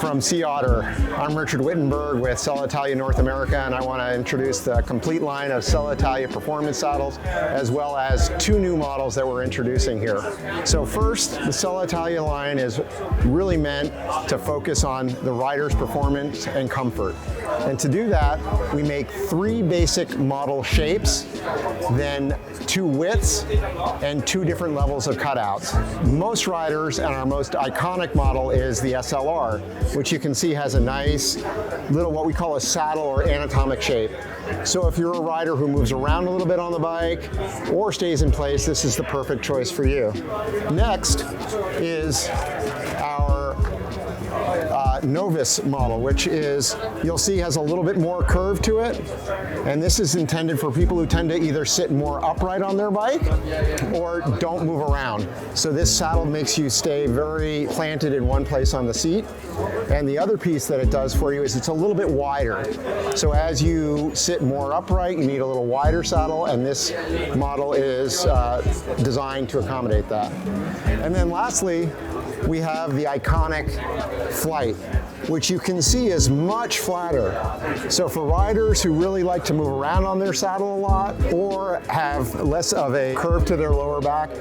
from Otter. I'm Richard Wittenburg with Selle Italia North America, and I want to introduce the complete line of Selle Italia performance saddles, as well as two new models that we're introducing here. So first, the Selle Italia line is really meant to focus on the rider's performance and comfort. And to do that, we make three basic model shapes, then two widths, and two different levels of cutouts. Most riders, and our most iconic model is the SLR, which you can see has a nice little what we call a saddle or anatomic shape. So if you're a rider who moves around a little bit on the bike or stays in place, this is the perfect choice for you. Next is our Novice model, which is, you'll see, has a little bit more curve to it, and this is intended for people who tend to either sit more upright on their bike or don't move around. So this saddle makes you stay very planted in one place on the seat, and the other piece that it does for you is it's a little bit wider. So as you sit more upright, you need a little wider saddle, and this model is designed to accommodate that. And then lastly, we have the iconic Flight, which you can see is much flatter. So for riders who really like to move around on their saddle a lot or have less of a curve to their lower back,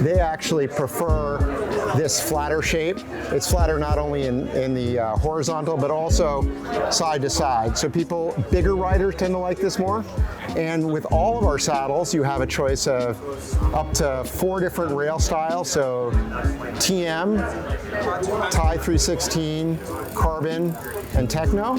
they actually prefer this flatter shape. It's flatter not only in the horizontal, but also side to side. So bigger riders tend to like this more. And with all of our saddles, you have a choice of up to 4 different rail styles. So TM, Tie 316, Carbon, and Techno,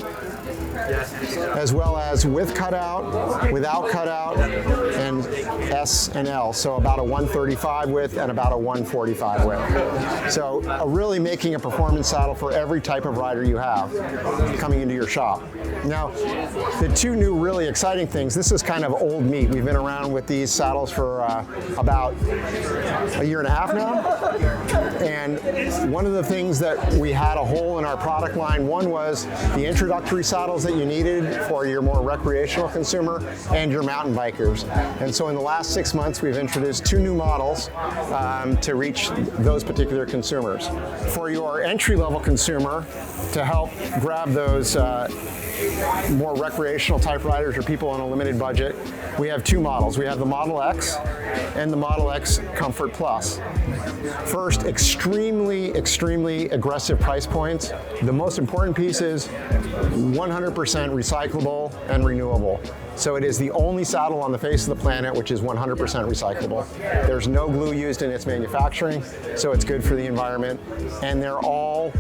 as well as with cutout, without cutout, and S and L, so about a 135 width and about a 145 width. So really making a performance saddle for every type of rider you have coming into your shop. Now, the two new really exciting things, this is kind of old meat. We've been around with these saddles for about a year and a half now. And one of the things that we had a hole in our product line, one was the introductory saddles that you needed for your more recreational consumer and your mountain bikers. And so in the last 6 months, we've introduced two new models to reach those particular consumers. For your entry-level consumer, to help grab those more recreational type riders or people on a limited budget, we have two models. We have the Model X and the Model X Comfort Plus. First, extremely aggressive price points. The most important piece is 100% recyclable and renewable. So it is the only saddle on the face of the planet which is 100% recyclable. There's no glue used in its manufacturing, so it's good for the environment. And they're all,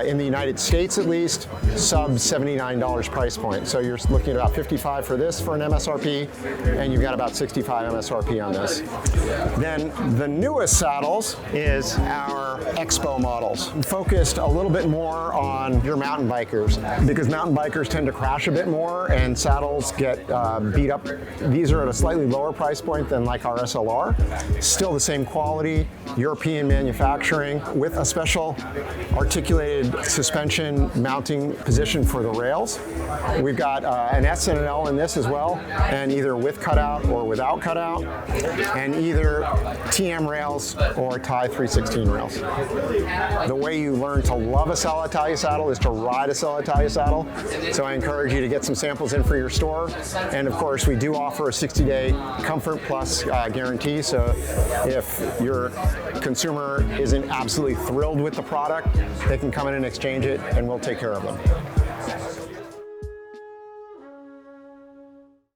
in the United States at least, sub $79 price point. So you're looking at about $55 for this for an MSRP, and you've got about $65 MSRP on this. Then the newest saddles is our Expo models, focused a little bit more on your mountain bikers, because mountain bikers tend to crash a bit more and saddles get beat up. These are at a slightly lower price point than like our SLR. Still the same quality, European manufacturing, with a special articulated suspension mounting position for the rails. We've got an S and an L in this as well, and either with cutout or without cutout, and either TM rails or Tie 316 rails. The way you learn to love a Selle Italia saddle is to ride a Selle Italia saddle. So I encourage you to get some samples in for your store. And of course, we do offer a 60-day Comfort Plus guarantee. So if your consumer isn't absolutely thrilled with the product, they can come in and exchange it, and we'll take care of them.